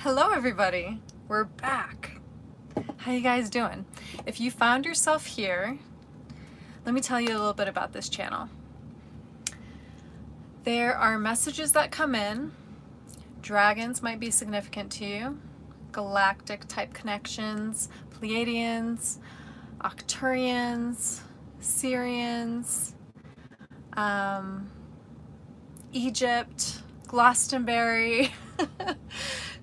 Hello everybody, we're back. How you guys doing? If you found yourself here, let me tell you a little bit about this channel. There are messages that come in. Dragons might be significant to you. Galactic type connections, Pleiadians, Arcturians, Syrians, Egypt, Glastonbury.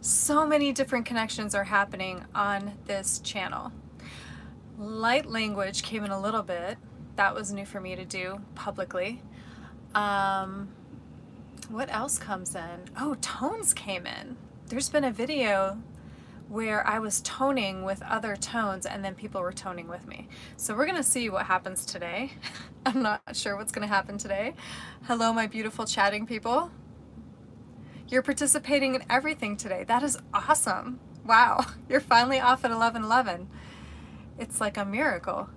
So many different connections are happening on this channel. Light language came in a little bit. That was new for me to do publicly. What else comes in? Oh, tones came in. There's been a video where I was toning with other tones and then people were toning with me. So we're gonna see what happens today. I'm not sure what's gonna happen today. Hello, my beautiful chatting people. You're participating in everything today. That is awesome. Wow, you're finally off at 11:11. It's like a miracle.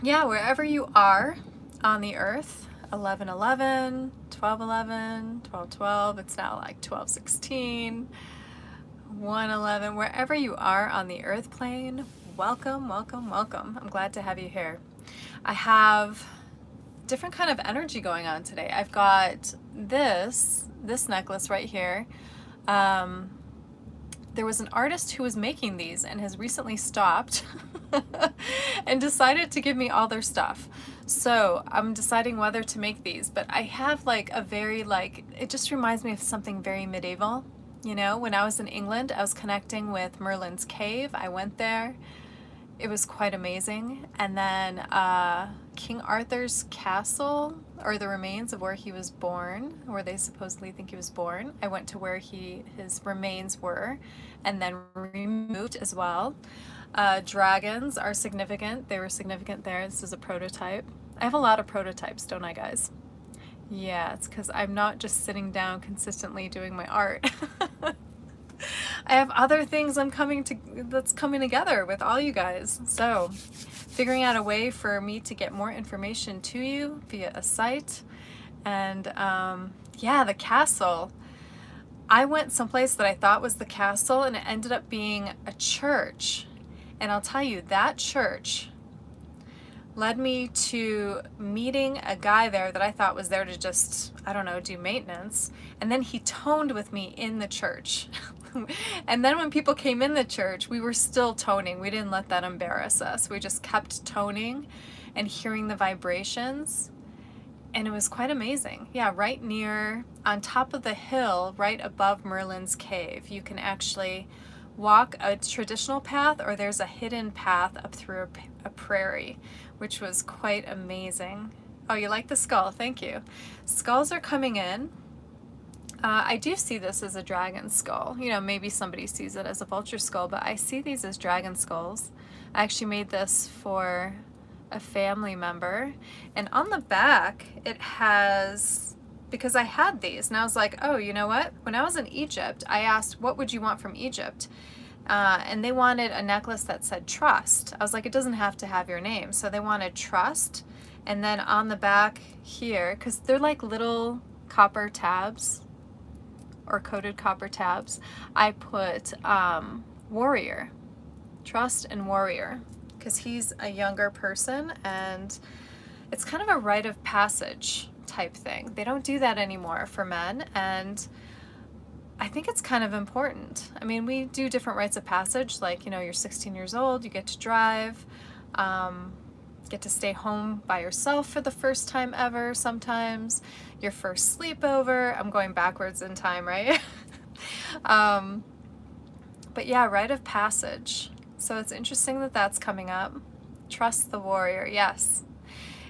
Yeah, wherever you are on the earth, 11:11, 12:11, 12:12, it's now like 12:16, 1:11, wherever you are on the earth plane, welcome, welcome, welcome. I'm glad to have you here. I have different kind of energy going on today. I've got this necklace right here. There was an artist who was making these and has recently stopped and decided to give me all their stuff. So I'm deciding whether to make these, but I have like a very it just reminds me of something very medieval. You know, when I was in England, I was connecting with Merlin's cave. I went there. It was quite amazing. And then King Arthur's castle, or the remains of where he was born, where they supposedly think he was born. I went to where his remains were and then removed as well. Dragons are significant. They were significant there. This is a prototype. I have a lot of prototypes, don't I, guys? Yeah, it's because I'm not just sitting down consistently doing my art. I have other things that's coming together with all you guys. So figuring out a way for me to get more information to you via a site. And yeah, the castle. I went someplace that I thought was the castle and it ended up being a church. And I'll tell you, that church led me to meeting a guy there that I thought was there to just, I don't know, do maintenance. And then he toned with me in the church. And then when people came in the church, we were still toning. We didn't let that embarrass us. We just kept toning and hearing the vibrations. And it was quite amazing. Yeah, right near, on top of the hill, right above Merlin's cave, you can actually walk a traditional path, or there's a hidden path up through a prairie, which was quite amazing. Oh, you like the skull? Thank you. Skulls are coming in. I do see this as a dragon skull. You know, maybe somebody sees it as a vulture skull, but I see these as dragon skulls. I actually made this for a family member. And on the back, it has, because I had these, and I was like, oh, you know what? When I was in Egypt, I asked, what would you want from Egypt? And they wanted a necklace that said trust. I was like, it doesn't have to have your name. So they wanted trust. And then on the back here, because they're like little copper tabs, or coated copper tabs, I put warrior, trust and warrior, because he's a younger person and it's kind of a rite of passage type thing. They don't do that anymore for men, and I think it's kind of important. I mean, we do different rites of passage, like, you know, you're 16 years old, you get to drive, get to stay home by yourself for the first time ever sometimes, your first sleepover. I'm going backwards in time, right? But yeah, rite of passage. So it's interesting that that's coming up. Trust the warrior, yes.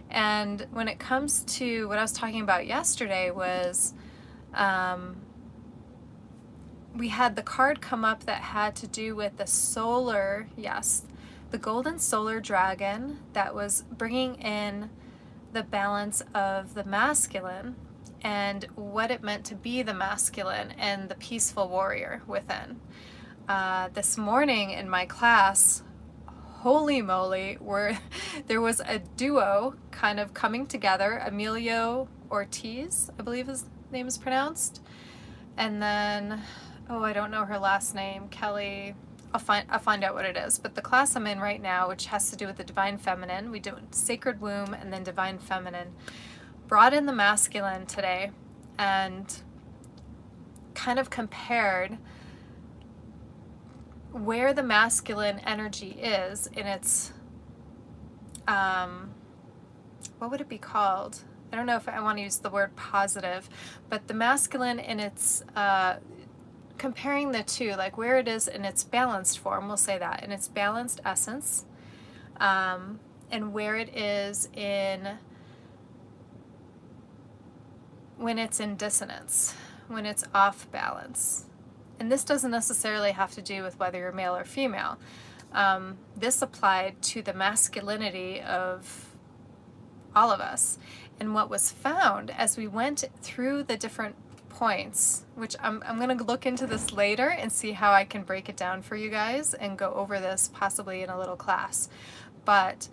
And when it comes to what I was talking about yesterday was, we had the card come up that had to do with the solar, yes, the golden solar dragon that was bringing in the balance of the masculine and what it meant to be the masculine and the peaceful warrior within. This morning in my class, holy moly, there was a duo kind of coming together. Emilio Ortiz, I believe his name is pronounced, And then, oh, I don't know her last name, Kelly. I'll find out what it is. But the class I'm in right now, which has to do with the divine feminine, we do sacred womb and then divine feminine, brought in the masculine today and kind of compared where the masculine energy is in its, what would it be called? I don't know if I want to use the word positive, but the masculine in its, comparing the two, like where it is in its balanced form, we'll say that, in its balanced essence, and where it is in, when it's in dissonance, when it's off balance. And this doesn't necessarily have to do with whether you're male or female. This applied to the masculinity of all of us. And what was found as we went through the different points, which I'm going to look into this later and see how I can break it down for you guys and go over this possibly in a little class. But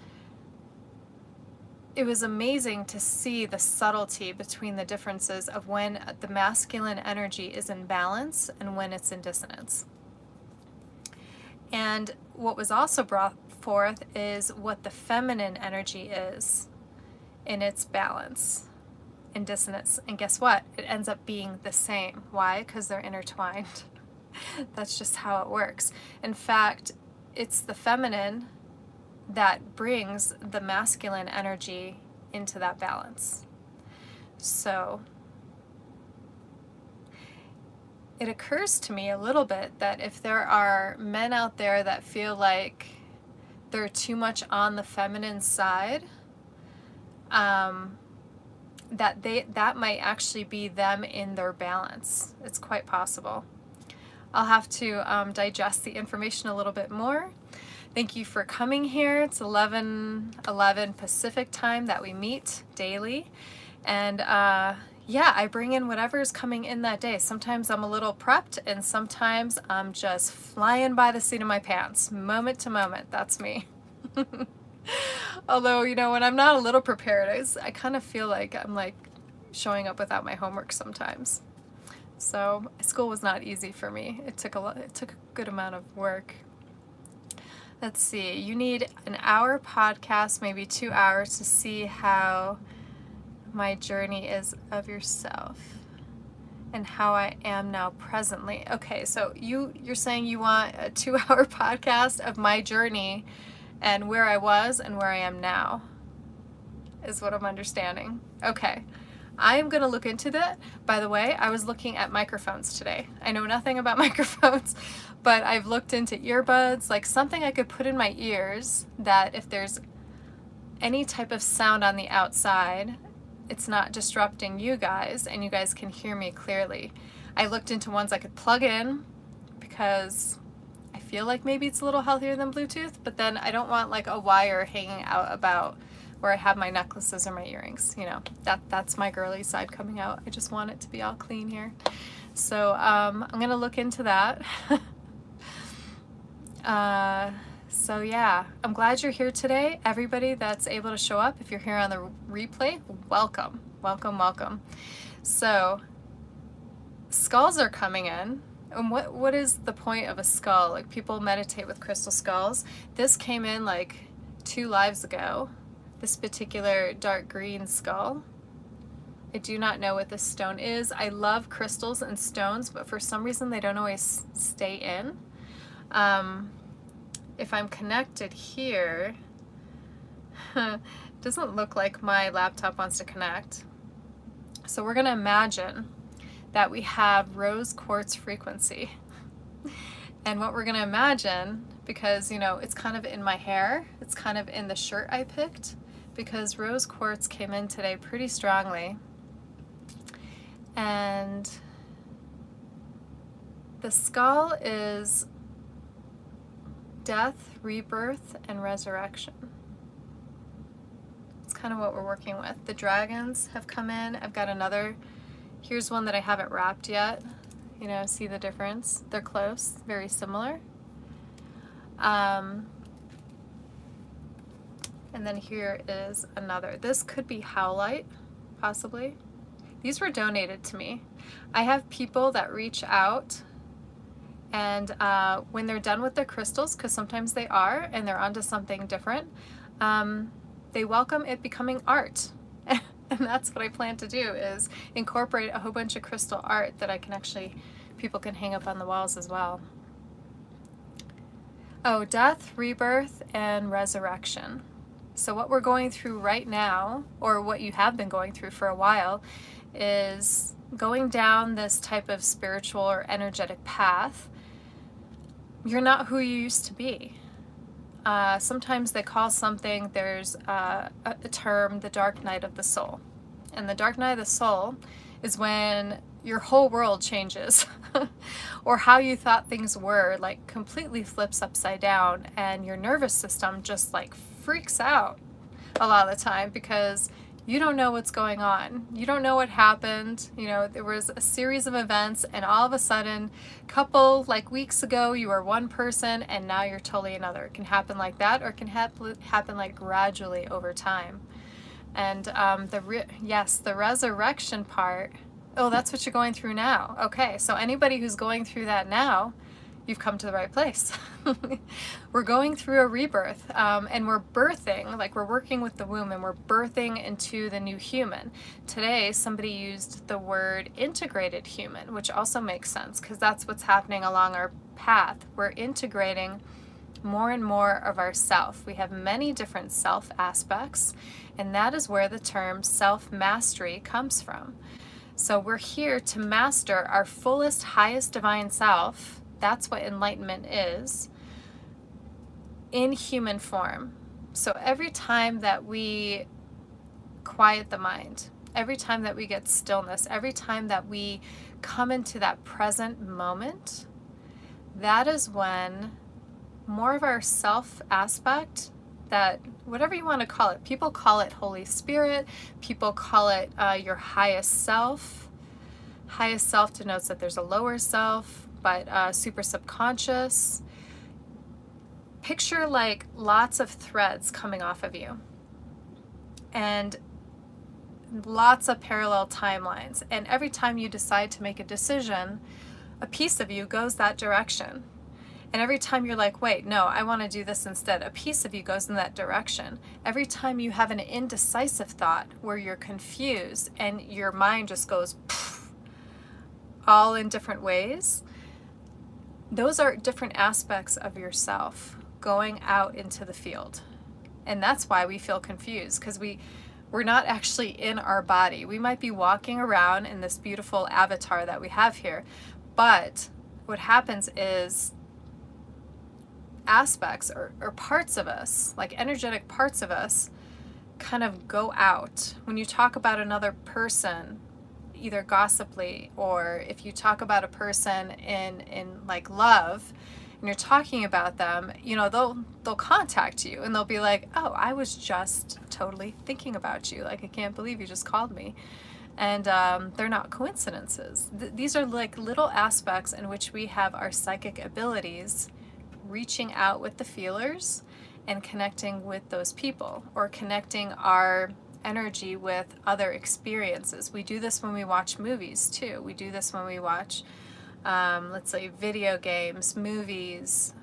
it was amazing to see the subtlety between the differences of when the masculine energy is in balance and when it's in dissonance. And what was also brought forth is what the feminine energy is in its balance and dissonance. And guess what? It ends up being the same. Why? Because they're intertwined. That's just how it works. In fact, it's the feminine that brings the masculine energy into that balance. So it occurs to me a little bit that if there are men out there that feel like they're too much on the feminine side, that might actually be them in their balance. It's quite possible. I'll have to digest the information a little bit more. Thank you for coming here. It's 11:11 Pacific time that we meet daily. And yeah, I bring in whatever's coming in that day. Sometimes I'm a little prepped and sometimes I'm just flying by the seat of my pants, moment to moment. That's me. Although, you know, when I'm not a little prepared, I kind of feel like I'm like showing up without my homework sometimes. So school was not easy for me. It took a good amount of work. Let's see, you need an hour podcast, maybe 2 hours to see how my journey is of yourself and how I am now presently. Okay, so you're saying you want a 2-hour podcast of my journey and where I was and where I am now, is what I'm understanding. Okay, I am gonna look into that. By the way, I was looking at microphones today. I know nothing about microphones, but I've looked into earbuds, like something I could put in my ears that if there's any type of sound on the outside, it's not disrupting you guys and you guys can hear me clearly. I looked into ones I could plug in because I feel like maybe it's a little healthier than Bluetooth, but then I don't want like a wire hanging out about where I have my necklaces or my earrings. You know, that's my girly side coming out. I just want it to be all clean here. So I'm gonna look into that. So yeah, I'm glad you're here today. Everybody that's able to show up, if you're here on the replay, welcome, welcome, welcome. So skulls are coming in. And what is the point of a skull? Like people meditate with crystal skulls. This came in like 2 lives ago, this particular dark green skull. I do not know what this stone is. I love crystals and stones, but for some reason they don't always stay in. If I'm connected here, it doesn't look like my laptop wants to connect. So we're gonna imagine that we have rose quartz frequency. And what we're gonna imagine, because you know, it's kind of in my hair, it's kind of in the shirt I picked, because rose quartz came in today pretty strongly. And the skull is death, rebirth, and resurrection. It's kind of what we're working with. The dragons have come in. I've got another, here's one that I haven't wrapped yet. You know, see the difference? They're close, very similar. And then here is another. This could be howlite, possibly. These were donated to me. I have people that reach out, and when they're done with their crystals, because sometimes they are, and they're onto something different, they welcome it becoming art. And that's what I plan to do, is incorporate a whole bunch of crystal art that I can actually, people can hang up on the walls as well. Oh, death, rebirth, and resurrection. So what we're going through right now, or what you have been going through for a while, is going down this type of spiritual or energetic path. You're not who you used to be. Sometimes they call something, there's a term, the dark night of the soul. And the dark night of the soul is when your whole world changes or how you thought things were like completely flips upside down, and your nervous system just like freaks out a lot of the time because you don't know what's going on. You don't know what happened. You know, there was a series of events, and all of a sudden, couple like weeks ago, you were one person and now you're totally another. It can happen like that, or it can happen like gradually over time. And the resurrection part, oh, that's what you're going through now. Okay, so anybody who's going through that now, you've come to the right place. We're going through a rebirth, and we're birthing, like we're working with the womb, and we're birthing into the new human. Today, somebody used the word integrated human, which also makes sense because that's what's happening along our path. We're integrating more and more of ourself. We have many different self aspects, and that is where the term self-mastery comes from. So we're here to master our fullest, highest divine self. That's what enlightenment is, in human form. So every time that we quiet the mind, every time that we get stillness, every time that we come into that present moment, that is when more of our self aspect, that whatever you want to call it, people call it Holy Spirit, people call it your highest self. Highest self denotes that there's a lower self, but super subconscious. Picture like lots of threads coming off of you and lots of parallel timelines. And every time you decide to make a decision, a piece of you goes that direction. And every time you're like, wait, no, I want to do this instead, a piece of you goes in that direction. Every time you have an indecisive thought where you're confused and your mind just goes all in different ways, those are different aspects of yourself going out into the field. And that's why we feel confused, because we're not actually in our body. We might be walking around in this beautiful avatar that we have here, but what happens is aspects or parts of us, like energetic parts of us, kind of go out. When you talk about another person, either gossiply, or if you talk about a person in like love, and you're talking about them, you know, they'll contact you and they'll be like, oh, I was just totally thinking about you. Like, I can't believe you just called me. And they're not coincidences. These are like little aspects in which we have our psychic abilities reaching out with the feelers and connecting with those people, or connecting our energy with other experiences. We do this when we watch movies too. We do this when we watch, let's say, video games, movies.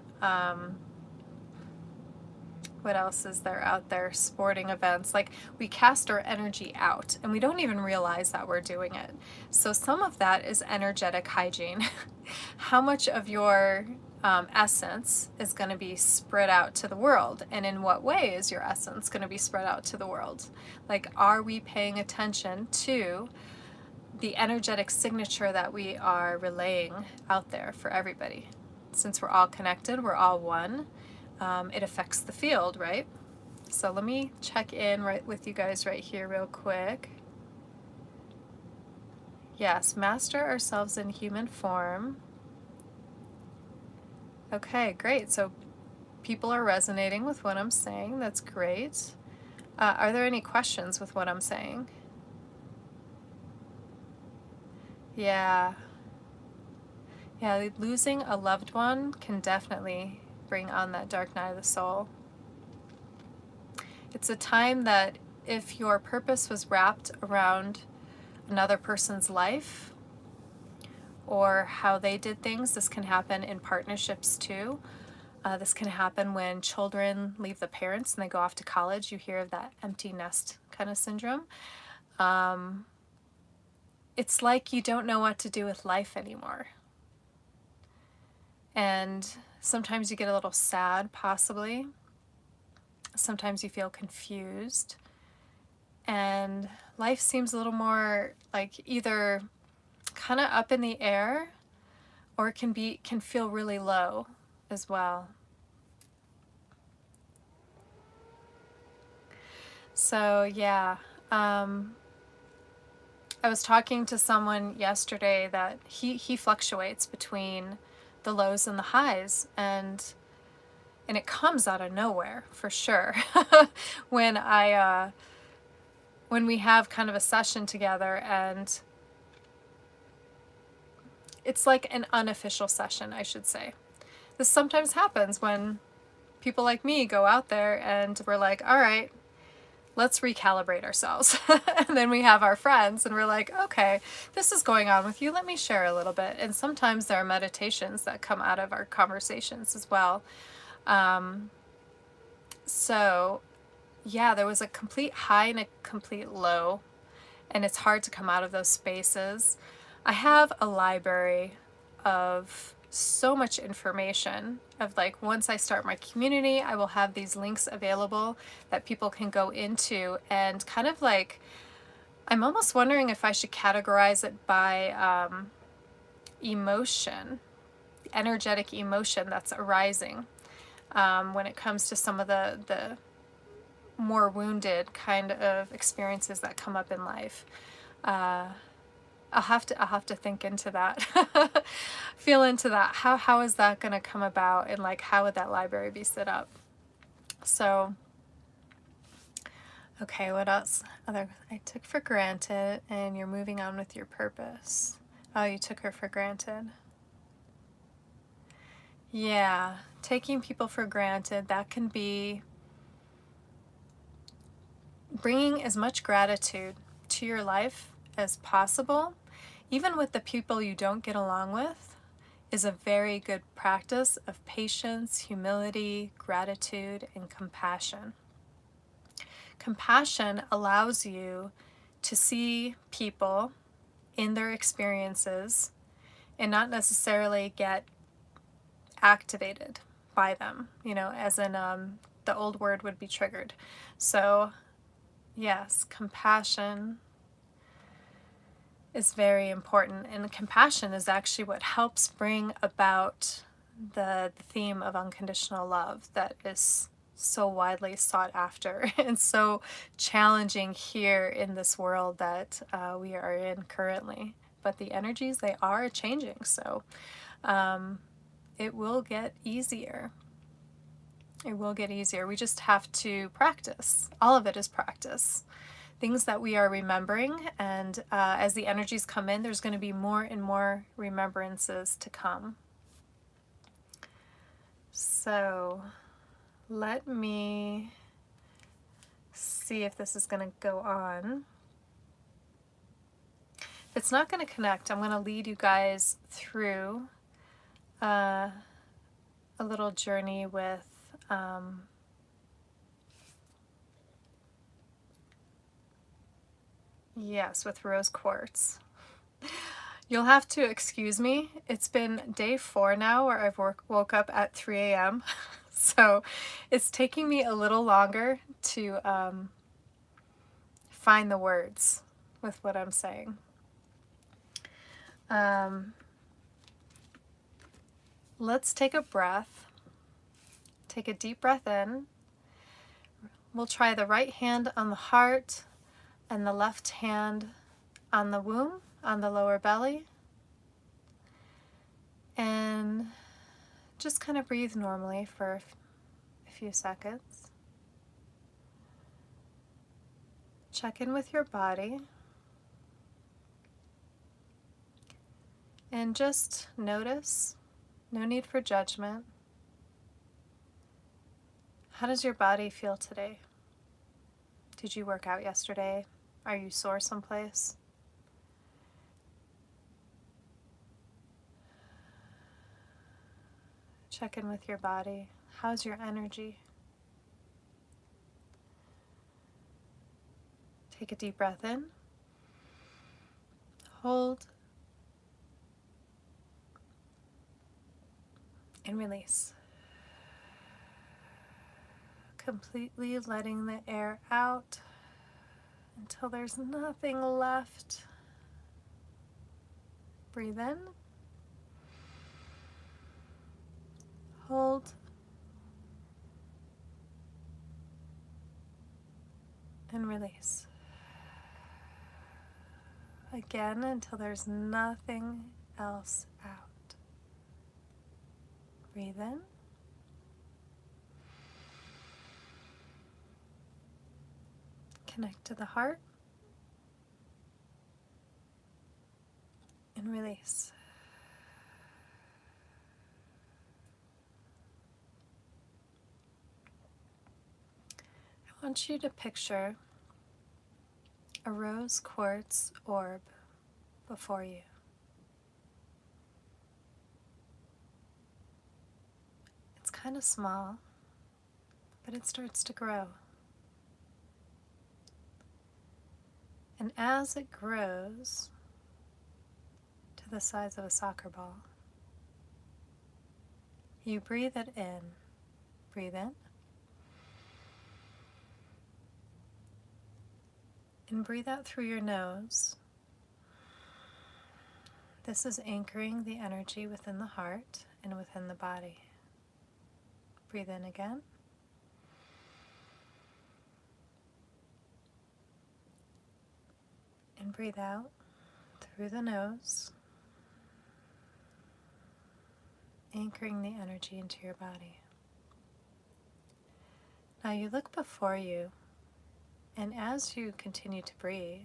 What else is there out there? Sporting events. Like, we cast our energy out and we don't even realize that we're doing it. So some of that is energetic hygiene. How much of your essence is going to be spread out to the world, and in what way is your essence going to be spread out to the world? Like, are we paying attention to the energetic signature that we are relaying out there for everybody? Since we're all connected, we're all one, it affects the field, right? So let me check in right with you guys right here real quick. Yes, master ourselves in human form. Okay, great. So people are resonating with what I'm saying. That's great. Are there any questions with what I'm saying? Yeah. Yeah, losing a loved one can definitely bring on that dark night of the soul. It's a time that if your purpose was wrapped around another person's life or how they did things. This can happen in partnerships too. This can happen when children leave the parents and they go off to college. You hear of that empty nest kind of syndrome. It's like you don't know what to do with life anymore. And sometimes you get a little sad, possibly. Sometimes you feel confused. And life seems a little more like either kind of up in the air, or it can feel really low as well. So yeah, I was talking to someone yesterday that he fluctuates between the lows and the highs, and it comes out of nowhere for sure. when when we have kind of a session together, and it's like an unofficial session, I should say. This sometimes happens when people like me go out there and we're like, all right, let's recalibrate ourselves. And then we have our friends and we're like, okay, this is going on with you. Let me share a little bit. And sometimes there are meditations that come out of our conversations as well. So yeah, there was a complete high and a complete low, and it's hard to come out of those spaces. I have a library of so much information of like, once I start my community, I will have these links available that people can go into, and kind of like, I'm almost wondering if I should categorize it by emotion, energetic emotion that's arising when it comes to some of the more wounded kind of experiences that come up in life. I'll have to think into that, feel into that. How is that going to come about, and like how would that library be set up? So, okay, what else? I took for granted, and you're moving on with your purpose. Oh, you took her for granted. Yeah, taking people for granted, that can be bringing as much gratitude to your life as possible, even with the people you don't get along with, is a very good practice of patience, humility, gratitude, and compassion. Compassion allows you to see people in their experiences and not necessarily get activated by them, as in the old word would be triggered. So yes, compassion is very important, and compassion is actually what helps bring about the theme of unconditional love that is so widely sought after and so challenging here in this world that we are in currently. But the energies, they are changing, so it will get easier. It will get easier. We just have to practice. All of it is practice. Things that we are remembering, and as the energies come in, there's going to be more and more remembrances to come. So let me see if this is going to go on. If it's not going to connect, I'm going to lead you guys through a little journey with yes, with rose quartz. You'll have to excuse me. It's been day 4 now where I've woke up at 3 a.m. So it's taking me a little longer to find the words with what I'm saying. Let's take a breath. Take a deep breath in. We'll try the right hand on the heart and the left hand on the womb, on the lower belly. And just kind of breathe normally for a few seconds. Check in with your body. And just notice, no need for judgment. How does your body feel today? Did you work out yesterday? Are you sore someplace? Check in with your body. How's your energy? Take a deep breath in. Hold. And release. Completely letting the air out until there's nothing left. Breathe in. Hold. And release. Again until there's nothing else out. Breathe in. Connect to the heart. And release. I want you to picture a rose quartz orb before you. It's kind of small, but it starts to grow. And as it grows to the size of a soccer ball, you breathe it in. Breathe in. And breathe out through your nose. This is anchoring the energy within the heart and within the body. Breathe in again. And breathe out through the nose, anchoring the energy into your body. Now you look before you, and as you continue to breathe,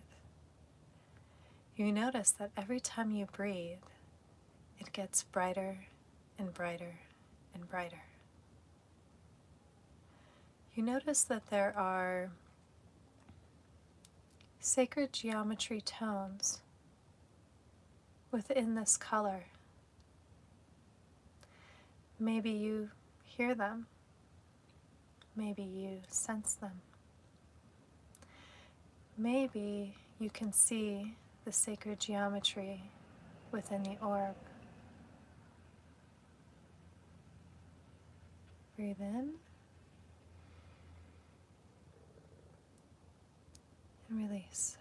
you notice that every time you breathe, it gets brighter and brighter and brighter. You notice that there are sacred geometry tones within this color. Maybe you hear them. Maybe you sense them. Maybe you can see the sacred geometry within the orb. Breathe in and release.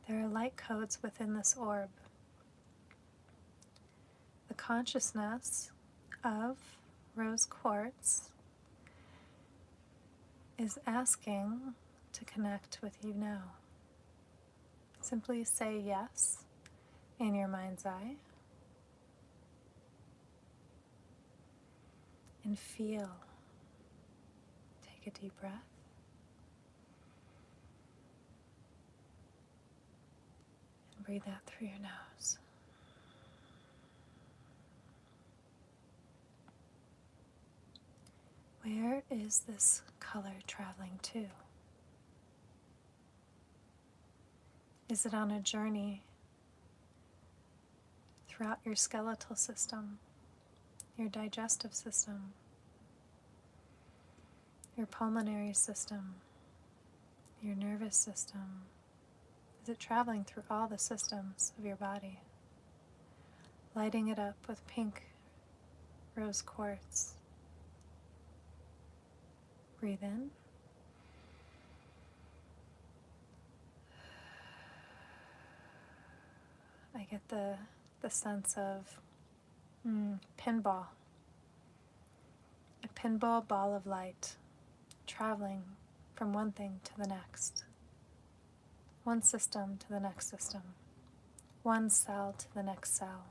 There are light codes within this orb. The consciousness of rose quartz is asking to connect with you now. Simply say yes in your mind's eye and feel. Take a deep breath. And breathe out through your nose. Where is this color traveling to? Is it on a journey throughout your skeletal system, your digestive system, your pulmonary system, your nervous system? Is it traveling through all the systems of your body, lighting it up with pink rose quartz? Breathe in. I get the sense of pinball. A pinball ball of light traveling from one thing to the next. One system to the next system. One cell to the next cell.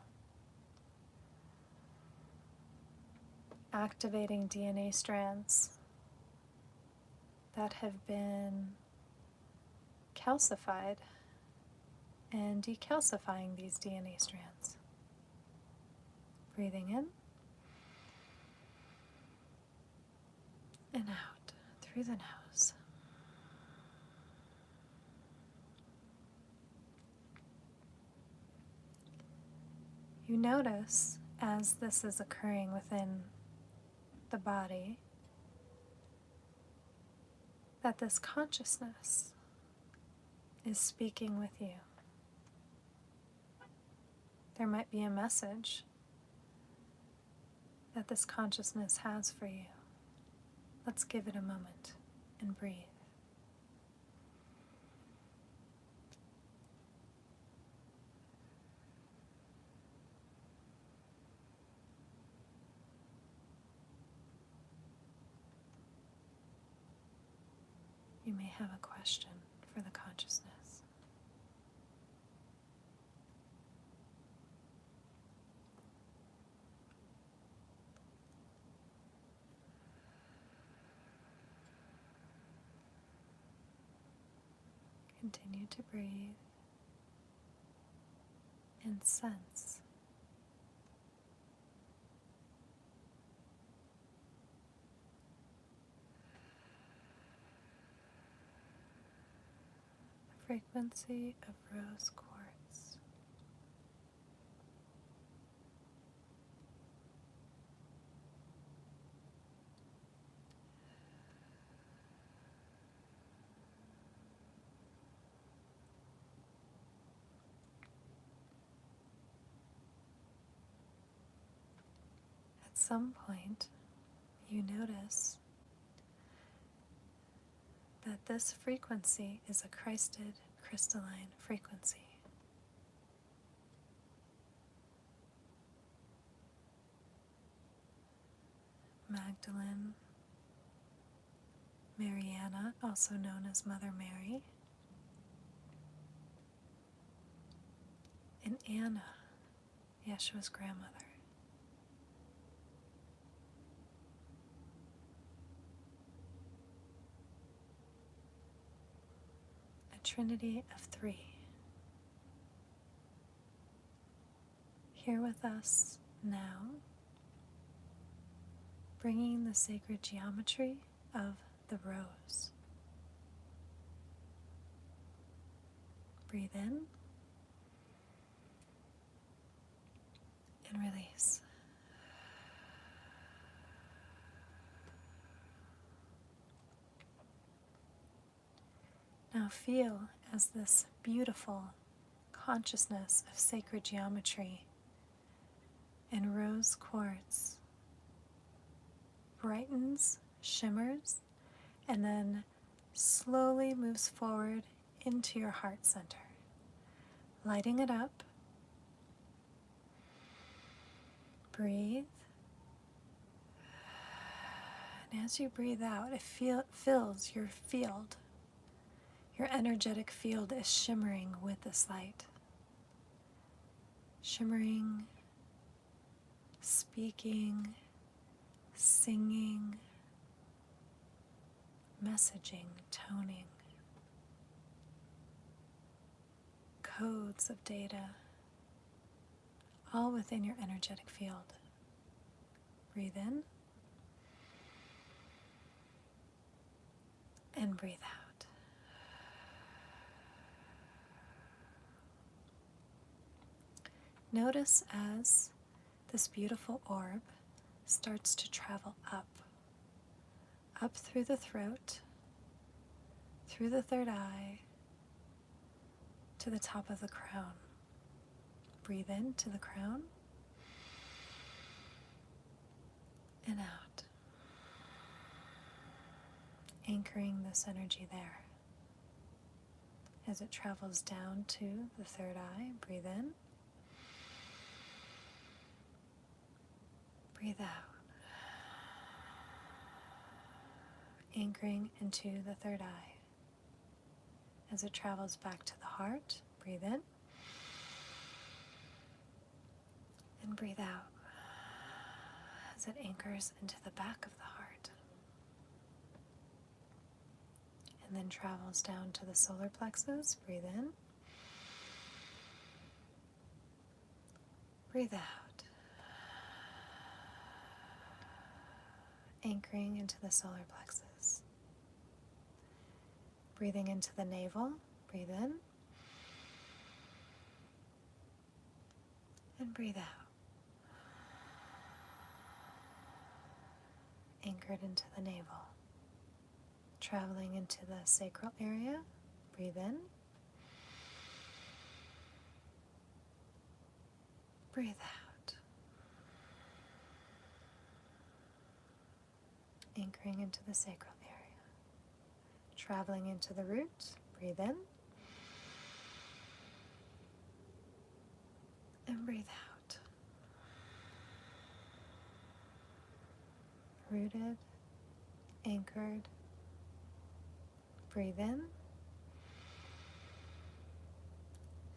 Activating DNA strands that have been calcified and decalcifying these DNA strands. Breathing in and out through the nose. You notice as this is occurring within the body that this consciousness is speaking with you. There might be a message that this consciousness has for you. Let's give it a moment and breathe. You may have a question for the consciousness. Continue to breathe and sense. The frequency of rose quartz. At some point, you notice that this frequency is a Christed crystalline frequency. Magdalene, Mariana, also known as Mother Mary, and Anna, Yeshua's grandmother. A trinity of three. Here with us now, bringing the sacred geometry of the rose. Breathe in and release. Now feel as this beautiful consciousness of sacred geometry and rose quartz brightens, shimmers, and then slowly moves forward into your heart center, lighting it up. Breathe. And as you breathe out, it fills your field. Your energetic field is shimmering with this light. Shimmering, speaking, singing, messaging, toning, codes of data, all within your energetic field. Breathe in and breathe out. Notice as this beautiful orb starts to travel up through the throat, through the third eye, to the top of the crown. Breathe in to the crown and out, anchoring this energy there. As it travels down to the third eye, breathe in, breathe out, anchoring into the third eye. As it travels back to the heart, breathe in and breathe out as it anchors into the back of the heart and then travels down to the solar plexus. Breathe in, breathe out, anchoring into the solar plexus. Breathing into the navel, breathe in And breathe out. Anchored into the navel. Traveling into the sacral area. Breathe in. Breathe out. Anchoring into the sacral area. Traveling into the root. Breathe in. And breathe out. Rooted, anchored. Breathe in.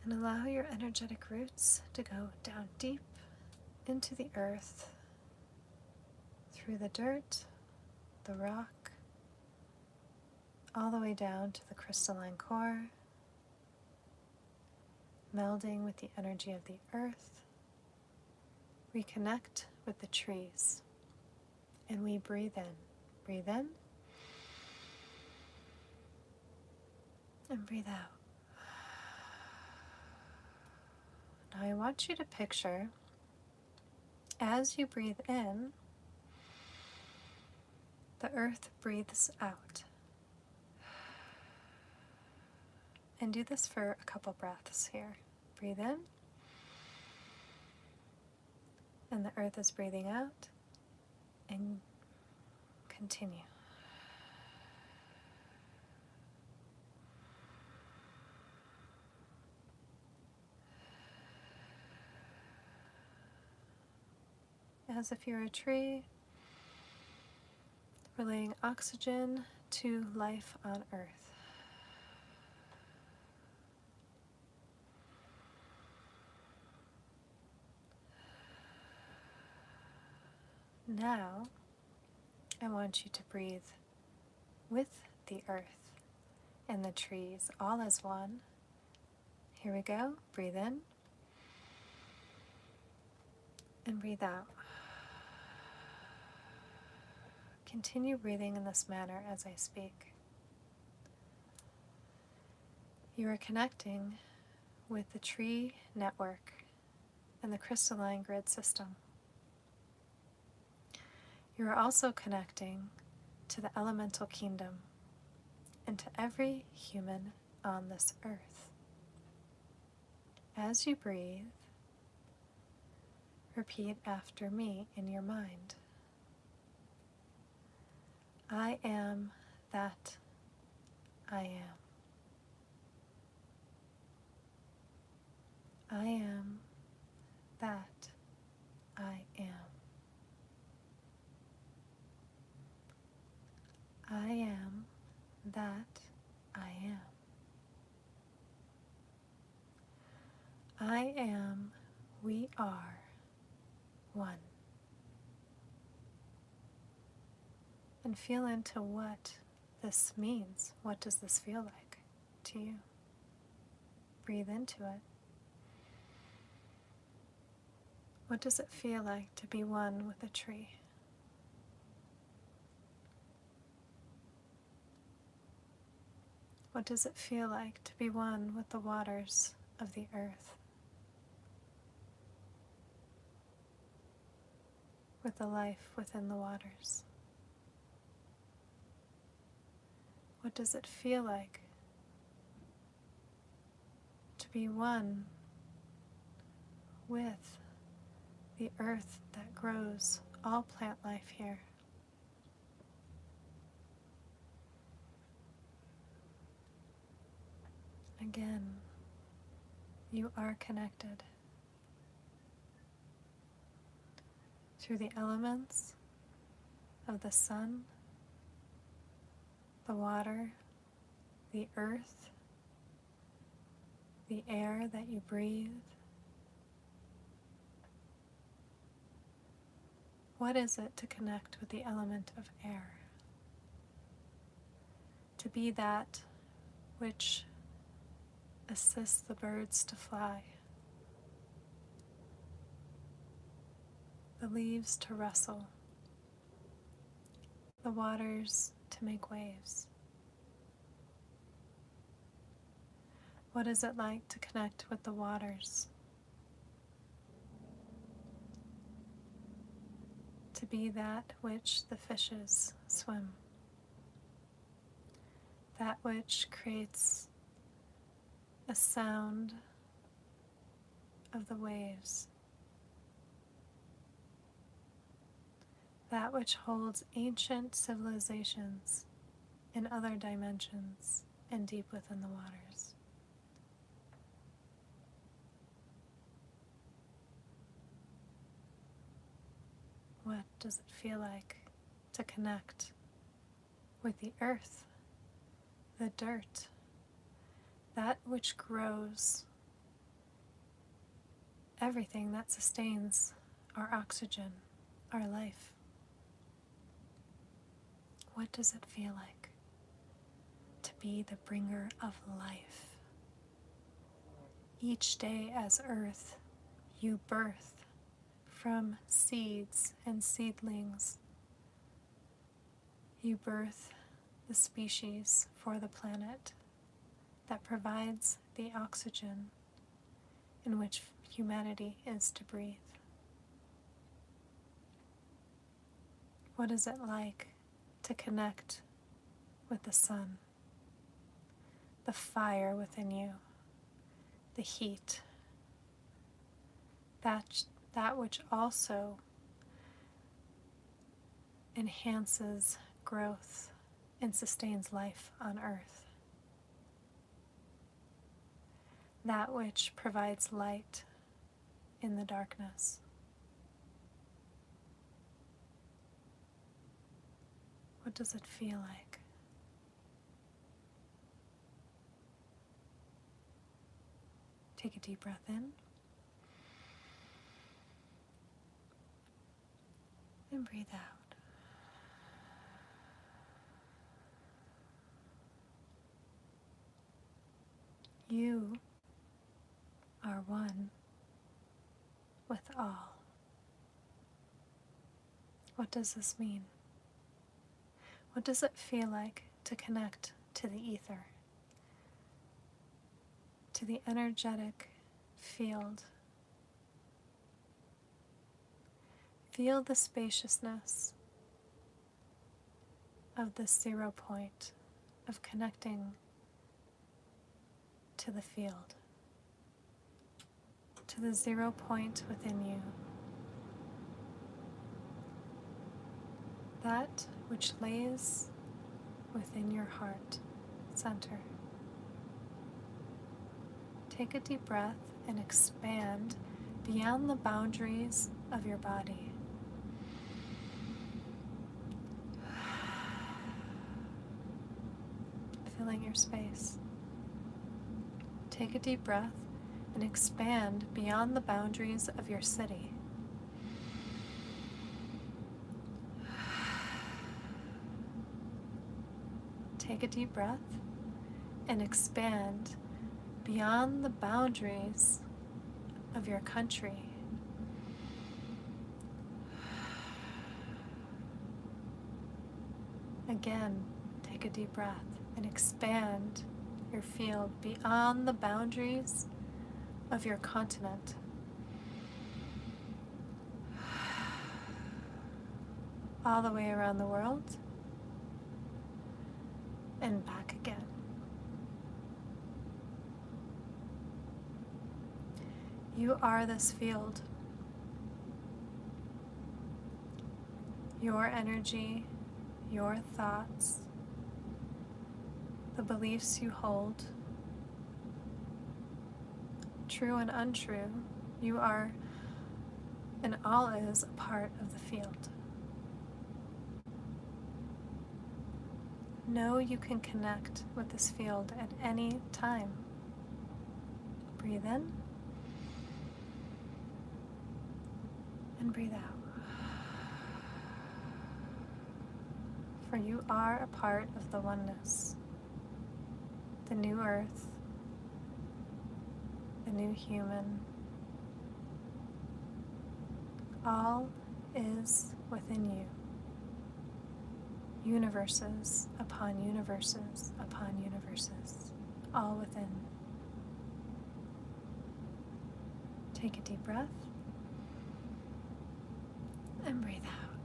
And allow your energetic roots to go down deep into the earth, through the dirt, the rock, all the way down to the crystalline core, melding with the energy of the earth. We connect with the trees, and we breathe in. Breathe in, and breathe out. Now I want you to picture, as you breathe in, the earth breathes out. And do this for a couple breaths here. Breathe in, and the earth is breathing out, and continue. As if you're a tree, relaying oxygen to life on earth. Now, I want you to breathe with the earth and the trees, all as one. Here we go. Breathe in and breathe out. Continue breathing in this manner as I speak. You are connecting with the tree network and the crystalline grid system. You are also connecting to the elemental kingdom and to every human on this earth. As you breathe, repeat after me in your mind. I am that I am. I am that I am. I am that I am. I am, we are one. And feel into what this means. What does this feel like to you? Breathe into it. What does it feel like to be one with a tree? What does it feel like to be one with the waters of the earth? With the life within the waters? What does it feel like to be one with the earth that grows all plant life here? Again, you are connected through the elements of the sun, the water, the earth, the air that you breathe. What is it to connect with the element of air? To be that which assists the birds to fly, the leaves to rustle, the waters to make waves. What is it like to connect with the waters? to be that which the fishes swim, that which creates a sound of the waves, that which holds ancient civilizations in other dimensions and deep within the waters. What does it feel like to connect with the earth, the dirt, that which grows, everything that sustains our oxygen, our life? What does it feel like to be the bringer of life? Each day as earth, you birth from seeds and seedlings. You birth the species for the planet that provides the oxygen in which humanity is to breathe. What is it like to connect with the sun, the fire within you, the heat, that which also enhances growth and sustains life on earth, that which provides light in the darkness? What does it feel like? Take a deep breath in and breathe out. You are one with all. What does this mean? What does it feel like to connect to the ether, to the energetic field? Feel the spaciousness of this 0 point of connecting to the field, to the 0 point within you, that which lays within your heart center. Take a deep breath and expand beyond the boundaries of your body. Filling your space. Take a deep breath and expand beyond the boundaries of your city. Take a deep breath and expand beyond the boundaries of your country. Again, take a deep breath and expand your field beyond the boundaries of your continent. All the way around the world and back again. You are this field. Your energy, your thoughts, the beliefs you hold, true and untrue, you are and all is a part of the field. Know you can connect with this field at any time. Breathe in and breathe out. For you are a part of the oneness, the new earth, the new human. All is within you. Universes upon universes upon universes, all within. Take a deep breath and breathe out.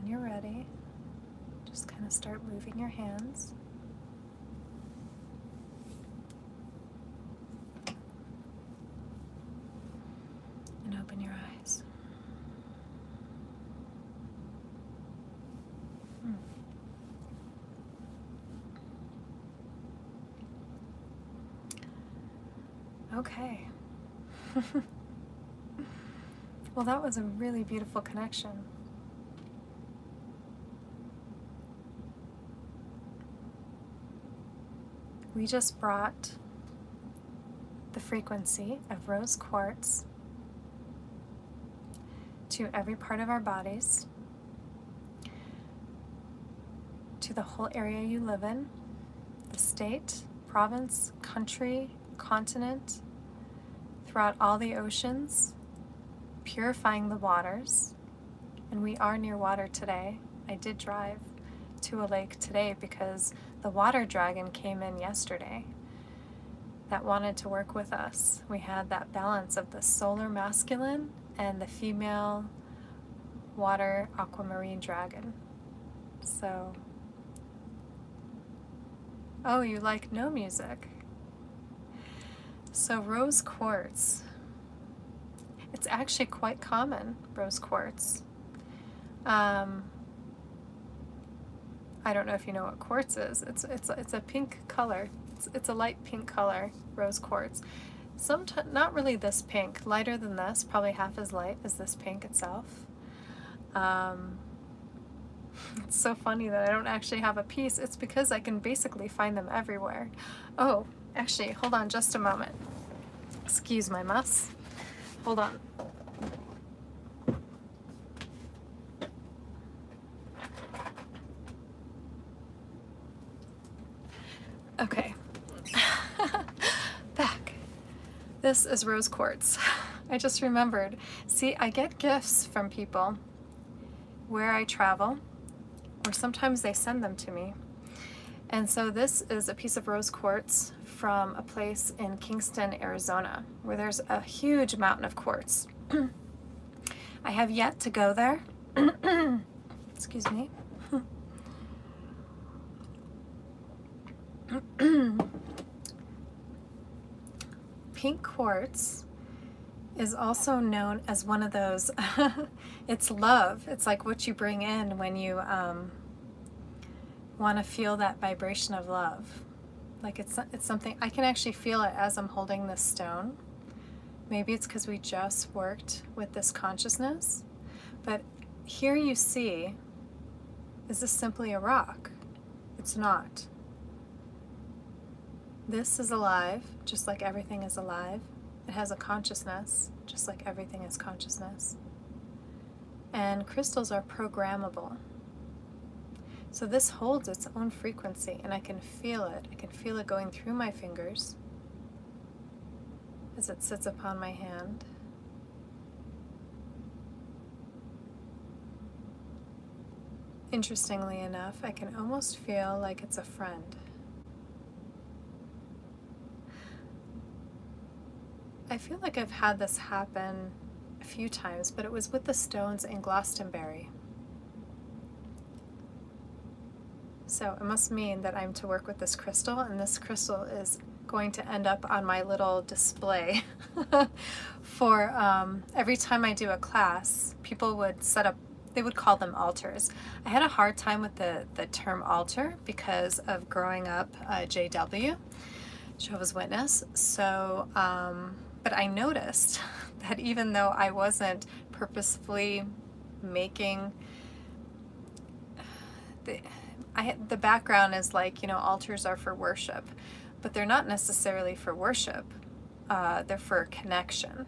you're ready, just kind of start moving your hands. And open your eyes. Okay. Well, that was a really beautiful connection. We just brought the frequency of rose quartz to every part of our bodies, to the whole area you live in, the state, province, country, continent, throughout all the oceans, purifying the waters. And we are near water today. I did drive to a lake today because the water dragon came in yesterday that wanted to work with us. We had that balance of the solar masculine and the female water aquamarine dragon. So, oh, you like no music. So rose quartz, it's actually quite common, rose quartz. I don't know if you know what quartz is. It's a pink color. It's a light pink color, rose quartz. Not really this pink, lighter than this, probably half as light as this pink itself. It's so funny that I don't actually have a piece. It's because I can basically find them everywhere. Oh, actually, hold on just a moment. Excuse my mess. Hold on. Okay. Back. This is rose quartz. I just remembered. See, I get gifts from people where I travel, or sometimes they send them to me. And so this is a piece of rose quartz from a place in Kingston, Arizona, where there's a huge mountain of quartz. I have yet to go there. Excuse me. Pink quartz is also known as one of those, it's love. It's like what you bring in when you want to feel that vibration of love. Like it's something, I can actually feel it as I'm holding this stone. Maybe it's because we just worked with this consciousness. But here you see, is this simply a rock? It's not. This is alive, just like everything is alive. It has a consciousness, just like everything is consciousness. And crystals are programmable. So this holds its own frequency, and I can feel it. I can feel it going through my fingers as it sits upon my hand. Interestingly enough, I can almost feel like it's a friend. I feel like I've had this happen a few times, but it was with the stones in Glastonbury. So it must mean that I'm to work with this crystal, and this crystal is going to end up on my little display for every time I do a class. People would set up, they would call them altars. I had a hard time with the term altar because of growing up JW, Jehovah's Witness. So, but I noticed that even though I wasn't purposefully making the background is like, you know, altars are for worship, but they're not necessarily for worship. They're for connection.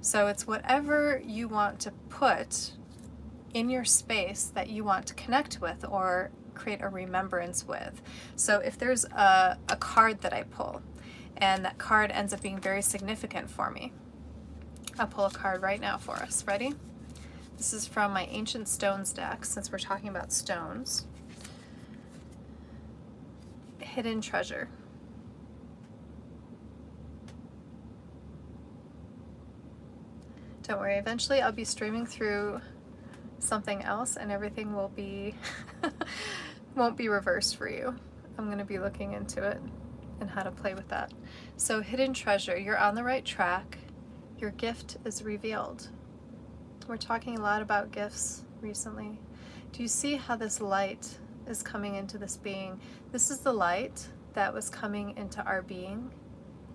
So it's whatever you want to put in your space that you want to connect with or create a remembrance with. So if there's a card that I pull, and that card ends up being very significant for me, I'll pull a card right now for us. Ready? This is from my Ancient Stones deck, since we're talking about stones. Hidden Treasure. Don't worry, eventually I'll be streaming through something else, and everything will be won't be reversed for you. I'm going to be looking into it and how to play with that. So hidden treasure, you're on the right track. Your gift is revealed. We're talking a lot about gifts recently. Do you see how this light is coming into this being? This is the light that was coming into our being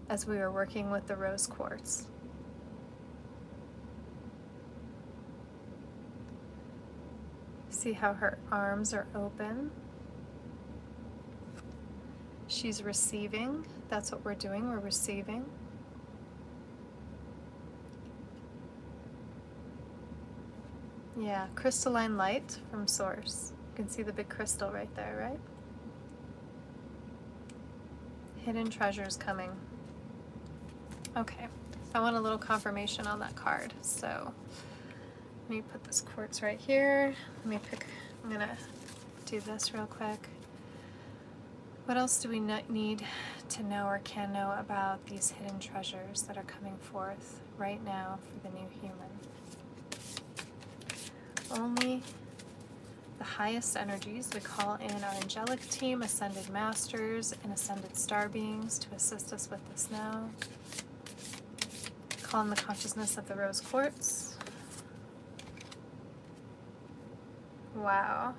as we were working with the rose quartz. See how her arms are open? She's receiving. That's what we're doing. We're receiving. Yeah, crystalline light from source. You can see the big crystal right there, right? Hidden treasures coming. Okay, I want a little confirmation on that card. So let me put this quartz right here. Let me pick, I'm gonna do this real quick. What else do we need to know or can know about these hidden treasures that are coming forth right now for the new human? Only the highest energies. We call in our angelic team, ascended masters, and ascended star beings to assist us with this now. Call in the consciousness of the rose quartz. Wow.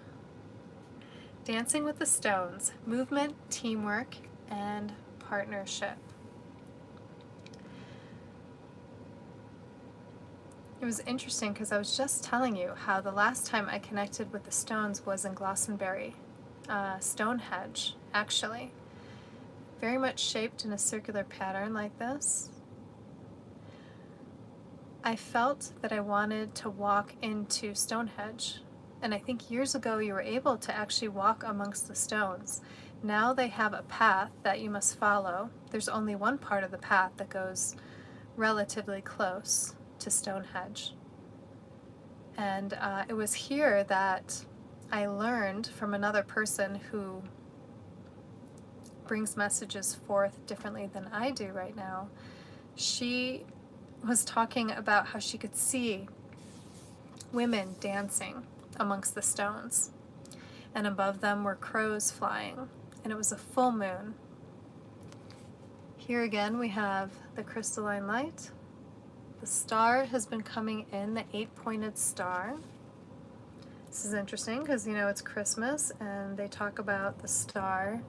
Dancing with the stones, movement, teamwork, and partnership. It was interesting because I was just telling you how the last time I connected with the stones was in Glastonbury, Stonehenge, actually. Very much shaped in a circular pattern like this. I felt that I wanted to walk into Stonehenge. And I think years ago you were able to actually walk amongst the stones. Now they have a path that you must follow. There's only one part of the path that goes relatively close to Stonehenge. And it was here that I learned from another person who brings messages forth differently than I do right now. She was talking about how she could see women dancing amongst the stones, and above them were crows flying, and it was a full moon. Here again we have the crystalline light. The star has been coming in, the 8-pointed star. This is interesting because, you know, it's Christmas and they talk about the star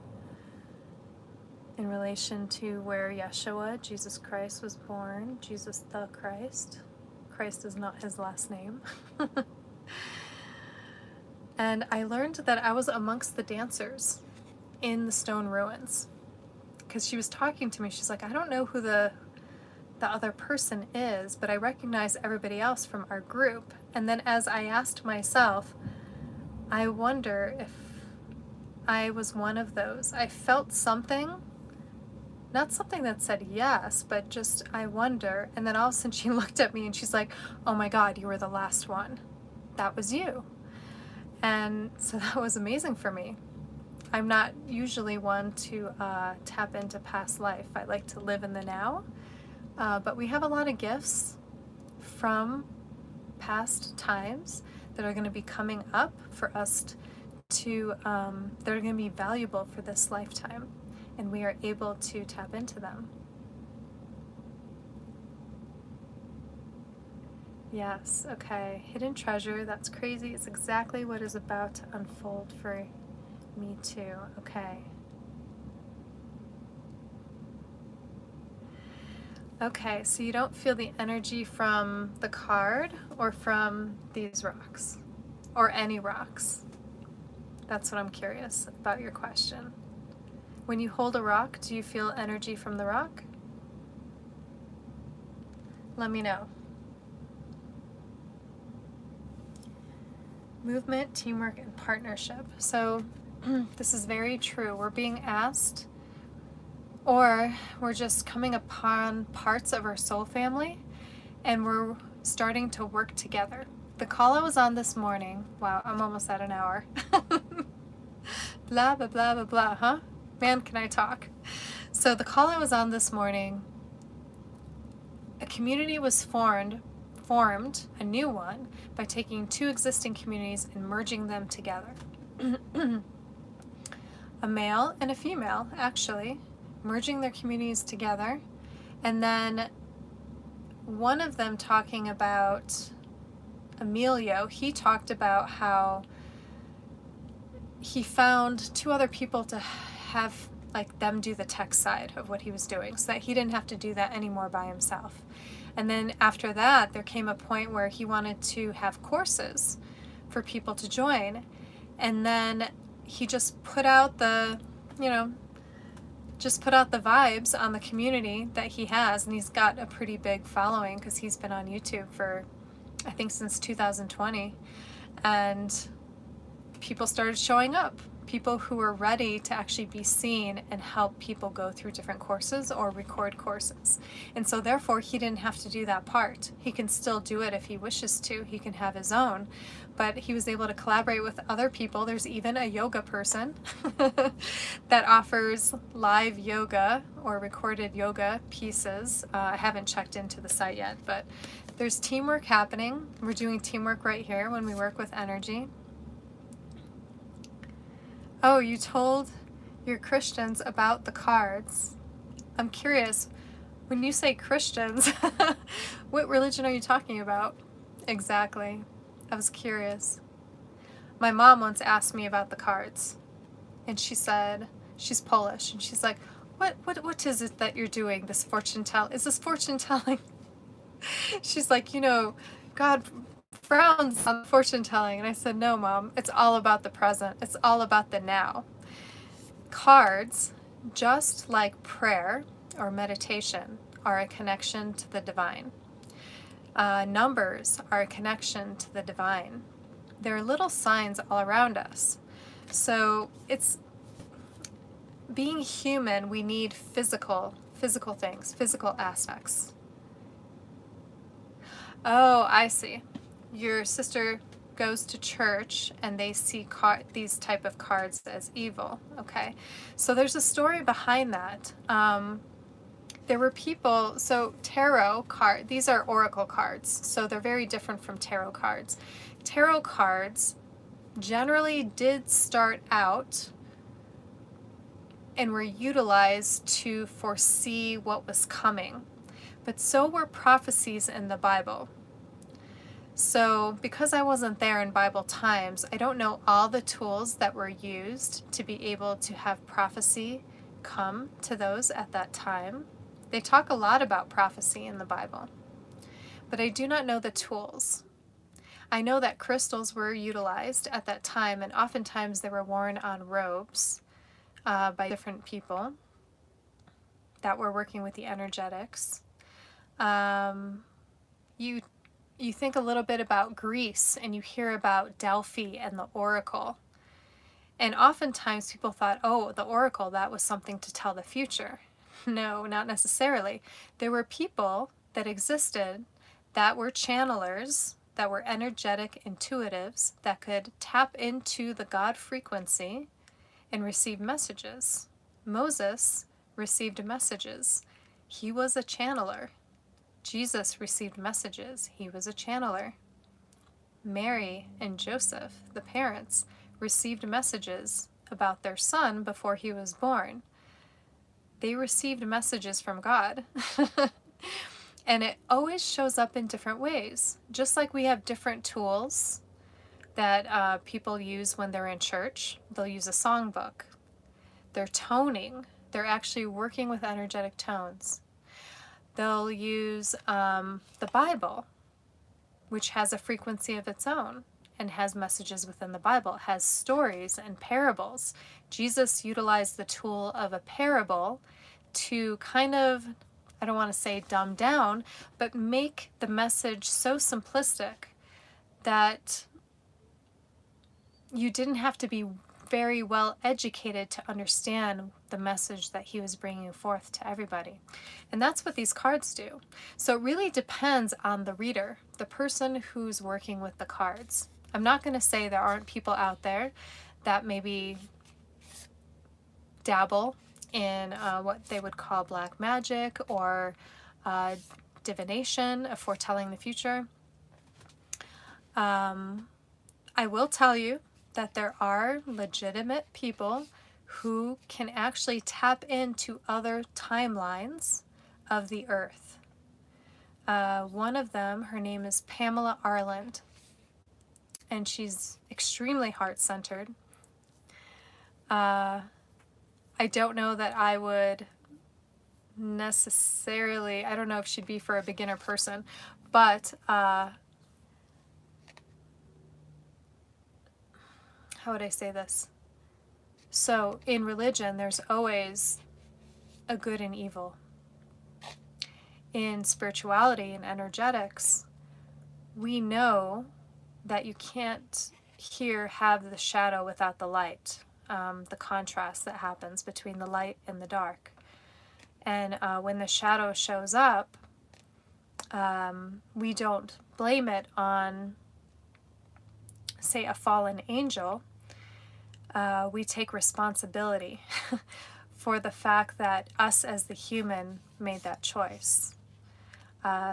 in relation to where Yeshua, Jesus Christ, was born. Jesus the Christ. Christ is not his last name. And I learned that I was amongst the dancers in the stone ruins. Because she was talking to me, she's like, I don't know who the other person is, but I recognize everybody else from our group. And then as I asked myself, I wonder if I was one of those. I felt something, not something that said yes, but just I wonder. And then all of a sudden she looked at me and she's like, oh my God, you were the last one. That was you. And so that was amazing for me. I'm not usually one to tap into past life. I like to live in the now. But we have a lot of gifts from past times that are going to be coming up for us to, that are going to be valuable for this lifetime. And we are able to tap into them. Yes, okay. Hidden treasure, that's crazy. It's exactly what is about to unfold for me too. Okay. Okay, so you don't feel the energy from the card or from these rocks or any rocks. That's what I'm curious about your question. When you hold a rock, do you feel energy from the rock? Let me know. Movement, teamwork, and partnership. So this is very true. We're being asked, or we're just coming upon parts of our soul family and we're starting to work together. The call I was on this morning, wow, I'm almost at an hour. Blah, blah, blah, blah, blah, huh? Man, can I talk? So the call I was on this morning, a community was formed formed a new one by taking two existing communities and merging them together. A male and a female, actually, merging their communities together. And then one of them talking about Emilio, he talked about how he found two other people to have like them do the tech side of what he was doing so that he didn't have to do that anymore by himself. And then after that, there came a point where he wanted to have courses for people to join. And then he just put out the, just put out the vibes on the community that he has. And he's got a pretty big following because he's been on YouTube for, I think, since 2020. And people started showing up. People who were ready to actually be seen and help people go through different courses or record courses. And so therefore he didn't have to do that part. He can still do it if he wishes to. He can have his own. But he was able to collaborate with other people. There's even a yoga person that offers live yoga or recorded yoga pieces. I haven't checked into the site yet, but there's teamwork happening. We're doing teamwork right here when we work with energy. Oh, you told your Christians about the cards. I'm curious, when you say Christians, what religion are you talking about? Exactly. I was curious. My mom once asked me about the cards, and she said, she's Polish, and she's like, what is it that you're doing, this fortune telling? Is this fortune telling? She's like, God frowns on fortune telling. And I said, no, Mom, it's all about the present. It's all about the now. Cards, just like prayer or meditation, are a connection to the divine. Numbers are a connection to the divine. They're little signs all around us. So it's being human, we need physical things, physical aspects. Oh, I see. Your sister goes to church and they see these type of cards as evil. Okay, so there's a story behind that. There were people, so tarot card, these are oracle cards, so they're very different from tarot cards. Tarot cards generally did start out and were utilized to foresee what was coming, but so were prophecies in the Bible. So because I wasn't there in Bible times, I don't know all the tools that were used to be able to have prophecy come to those at that time. They talk a lot about prophecy in the Bible, but I do not know the tools. I know that crystals were utilized at that time, and oftentimes they were worn on robes by different people that were working with the energetics. You think a little bit about Greece and you hear about Delphi and the oracle. And oftentimes people thought, oh, the oracle, that was something to tell the future. No, not necessarily. There were people that existed that were channelers, that were energetic intuitives, that could tap into the God frequency and receive messages. Moses received messages. He was a channeler. Jesus received messages. He was a channeler. Mary and Joseph, the parents, received messages about their son before he was born. They received messages from God. And it always shows up in different ways. Just like we have different tools that people use when they're in church. They'll use a songbook. They're toning. They're actually working with energetic tones. They'll use the Bible, which has a frequency of its own and has messages within the Bible. It has stories and parables. Jesus utilized the tool of a parable to kind of, I don't want to say dumb down, but make the message so simplistic that you didn't have to be very well educated to understand the message that he was bringing forth to everybody. And that's what these cards do. So it really depends on the reader, the person who's working with the cards. I'm not going to say there aren't people out there that maybe dabble in what they would call black magic or divination, foretelling the future. I will tell you that there are legitimate people who can actually tap into other timelines of the earth. One of them, her name is Pamela Arland, and she's extremely heart-centered. I don't know that I would necessarily, I don't know if she'd be for a beginner person, but how would I say this? So in religion, there's always a good and evil. In spirituality and energetics, we know that you can't have the shadow without the light, the contrast that happens between the light and the dark. And when the shadow shows up, we don't blame it on, say, a fallen angel. We take responsibility for the fact that us as the human made that choice.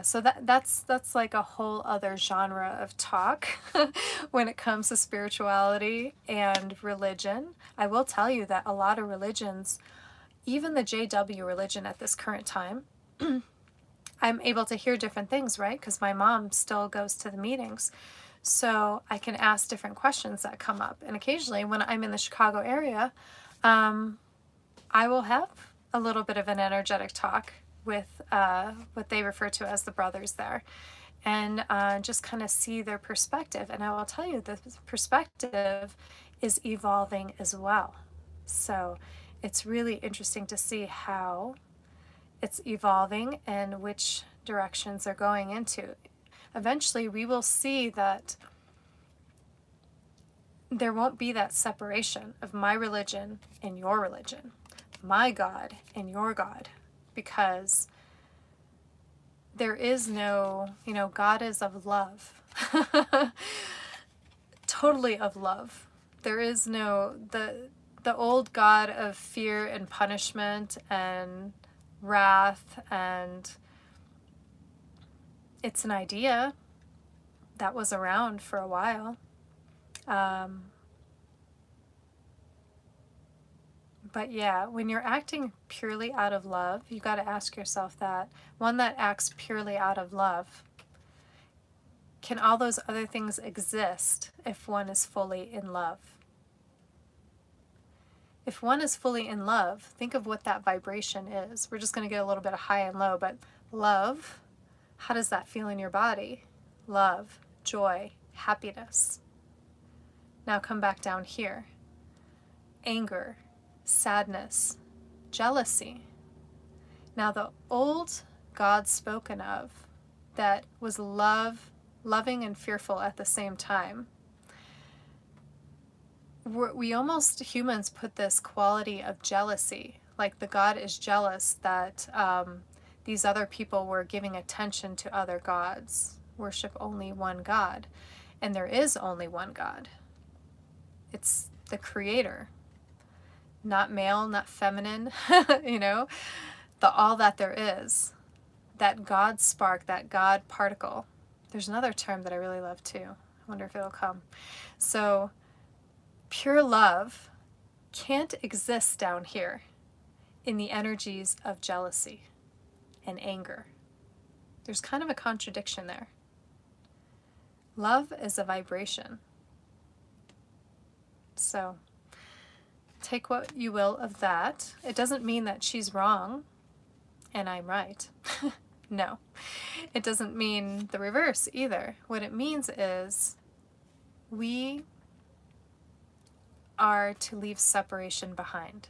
So that's like a whole other genre of talk when it comes to spirituality and religion. I will tell you that a lot of religions, even the JW religion at this current time, I'm able to hear different things, right? Because my mom still goes to the meetings. So I can ask different questions that come up. And occasionally when I'm in the Chicago area, I will have a little bit of an energetic talk with what they refer to as the brothers there, and just kind of see their perspective. And I will tell you, the perspective is evolving as well. So it's really interesting to see how it's evolving and which directions they're going into. Eventually, we will see that there won't be that separation of my religion and your religion, my God and your God, because there is no, God is of love, totally of love. There is no, the old God of fear and punishment and wrath, and it's an idea that was around for a while. But yeah, when you're acting purely out of love, you got to ask yourself that. One that acts purely out of love, can all those other things exist if one is fully in love? If one is fully in love, think of what that vibration is. We're just going to get a little bit of high and low, but love, how does that feel in your body? Love, joy, happiness. Now come back down here. Anger, sadness, jealousy. Now the old God spoken of that was loving and fearful at the same time, we almost, humans, put this quality of jealousy, like the God is jealous that these other people were giving attention to other gods, worship only one God. And there is only one God. It's the Creator. Not male, not feminine, the all that there is. That God spark, that God particle. There's another term that I really love too. I wonder if it'll come. So pure love can't exist down here in the energies of jealousy and anger. There's kind of a contradiction there. Love is a vibration. So take what you will of that. It doesn't mean that she's wrong and I'm right. No. It doesn't mean the reverse either. What it means is we are to leave separation behind.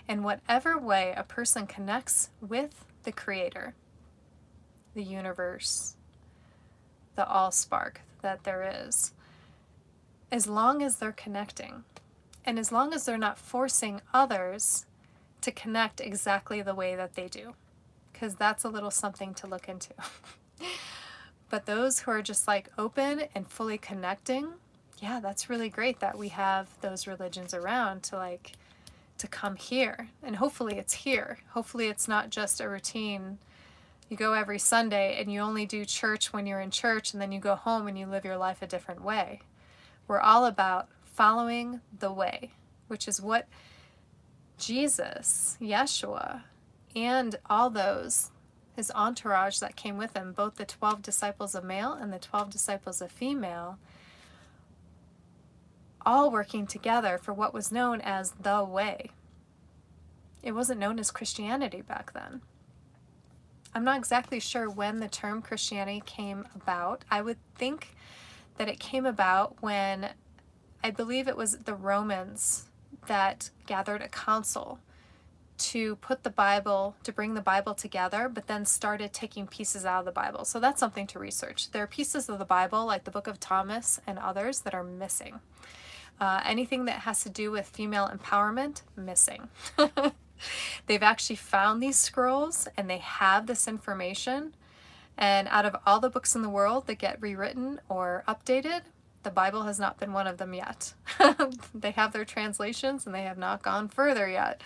In whatever way a person connects with the Creator, the universe, the all spark that there is, as long as they're connecting, and as long as they're not forcing others to connect exactly the way that they do, because that's a little something to look into. But those who are just like open and fully connecting, yeah, that's really great that we have those religions around to come here. And hopefully it's here. Hopefully it's not just a routine, You go every Sunday and you only do church when you're in church, and then you go home and you live your life a different way. We're all about following the way, which is what Jesus, Yeshua, and all those, his entourage that came with him, both the 12 disciples of male and the 12 disciples of female, all working together for what was known as the way. It wasn't known as Christianity back then. I'm not exactly sure when the term Christianity came about. I would think that it came about when, I believe it was the Romans that gathered a council to put the Bible, to bring the Bible together, but then started taking pieces out of the Bible. So that's something to research. There are pieces of the Bible, like the Book of Thomas and others, that are missing. Anything that has to do with female empowerment, missing. They've actually found these scrolls and they have this information. And out of all the books in the world that get rewritten or updated, the Bible has not been one of them yet. They have their translations and they have not gone further yet.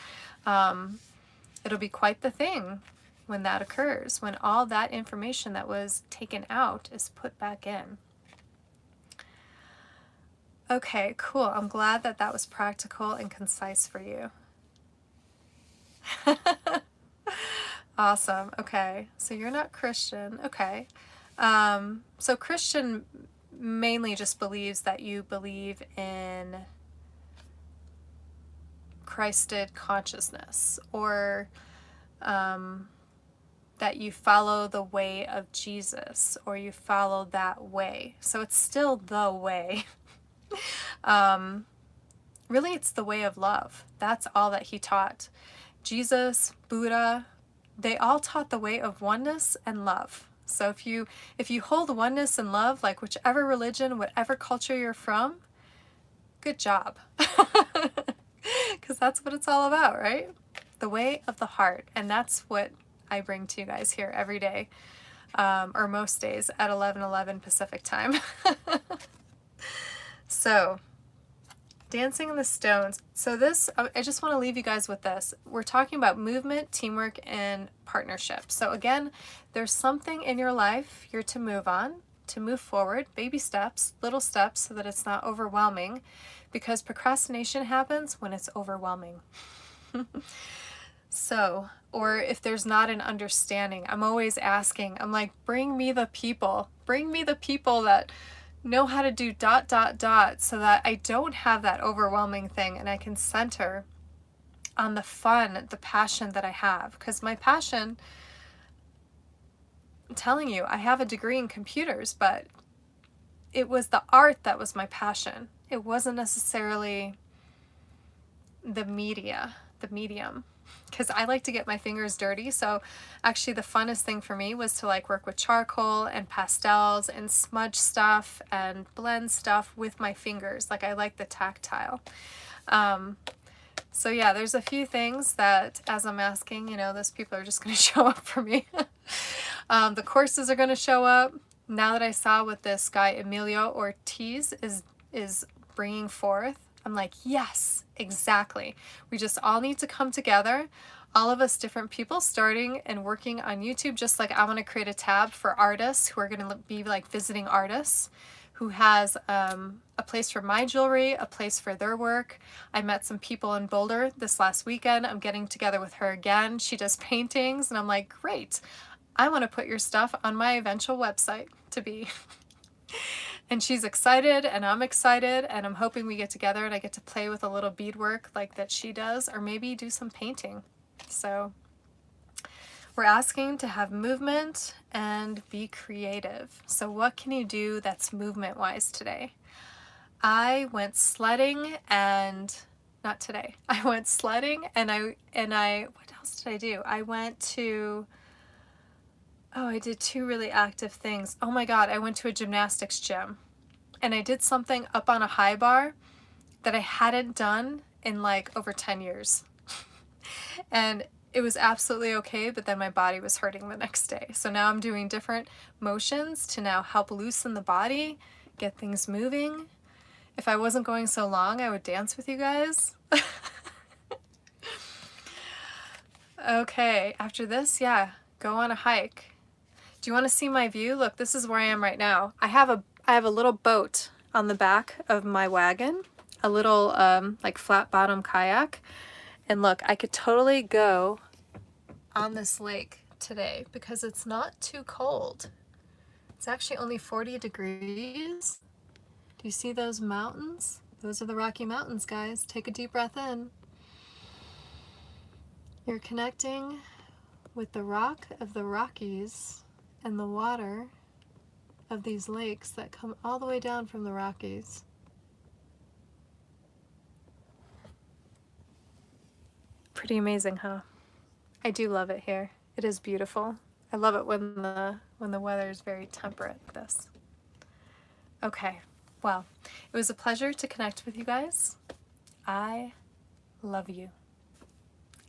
It'll be quite the thing when that occurs, when all that information that was taken out is put back in. Okay, cool. I'm glad that that was practical and concise for you. Awesome. Okay, so you're not Christian. Okay. So Christian mainly just believes that you believe in Christed consciousness, or that you follow the way of Jesus, or you follow that way. So it's still the way. Really, it's the way of love. That's all that he taught. Jesus, Buddha, they all taught the way of oneness and love. So if you hold oneness and love, like whichever religion, whatever culture you're from, good job. Because that's what it's all about, right? The way of the heart. And that's what I bring to you guys here every day, or most days at 11:11 Pacific time. So, Dancing in the Stones. So this, I just want to leave you guys with this. We're talking about movement, teamwork, and partnership. So again, there's something in your life you're to move on, to move forward, baby steps, little steps, so that it's not overwhelming, because procrastination happens when it's overwhelming. So, or if there's not an understanding, I'm always asking, I'm like, bring me the people that know how to do ... so that I don't have that overwhelming thing and I can center on the fun, the passion that I have. Because my passion, I'm telling you, I have a degree in computers, but it was the art that was my passion. It wasn't necessarily the medium. Because I like to get my fingers dirty. So actually the funnest thing for me was to like work with charcoal and pastels and smudge stuff and blend stuff with my fingers. Like I like the tactile. So yeah, there's a few things that as I'm asking, you know, those people are just going to show up for me. The courses are going to show up. Now that I saw what this guy Emilio Ortiz is bringing forth, I'm like, yes, exactly. We just all need to come together, all of us different people starting and working on YouTube. Just like I want to create a tab for artists who are going to be like visiting artists, who has a place for my jewelry, a place for their work. I met some people in Boulder this last weekend. I'm getting together with her again. She does paintings and I'm like, great. I want to put your stuff on my eventual website to be. And she's excited and I'm excited and I'm hoping we get together and I get to play with a little beadwork like that she does, or maybe do some painting. So we're asking to have movement and be creative. So what can you do that's movement wise today? I went sledding and not today. I went sledding and I what else did I do? I went to I did two really active things. Oh my God, I went to a gymnastics gym and I did something up on a high bar that I hadn't done in like over 10 years. And it was absolutely okay, but then my body was hurting the next day. So now I'm doing different motions to now help loosen the body, get things moving. If I wasn't going so long, I would dance with you guys. Okay, after this, yeah, go on a hike. Do you want to see my view? Look, this is where I am right now. I have a little boat on the back of my wagon, a little like flat bottom kayak. And look, I could totally go on this lake today because it's not too cold. It's actually only 40 degrees. Do you see those mountains? Those are the Rocky Mountains, guys. Take a deep breath in. You're connecting with the rock of the Rockies and the water of these lakes that come all the way down from the Rockies. Pretty amazing, huh? I do love it here. It is beautiful. I love it when the weather is very temperate like this. Okay, well, it was a pleasure to connect with you guys. I love you.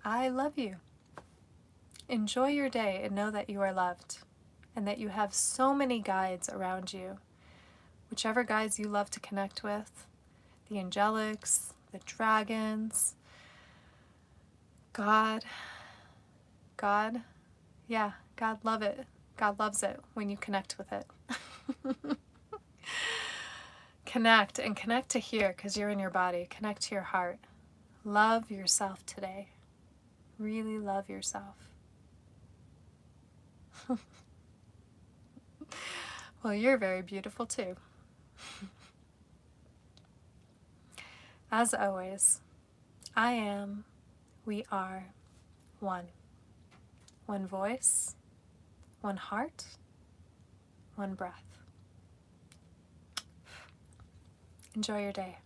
I love you. Enjoy your day and know that you are loved and that you have so many guides around you. Whichever guides you love to connect with, the angelics, the dragons, God, yeah, God love it. God loves it when you connect with it. Connect and connect to here because you're in your body. Connect to your heart. Love yourself today. Really love yourself. Well, you're very beautiful too. As always, I am, we are one. One voice, one heart, one breath. Enjoy your day.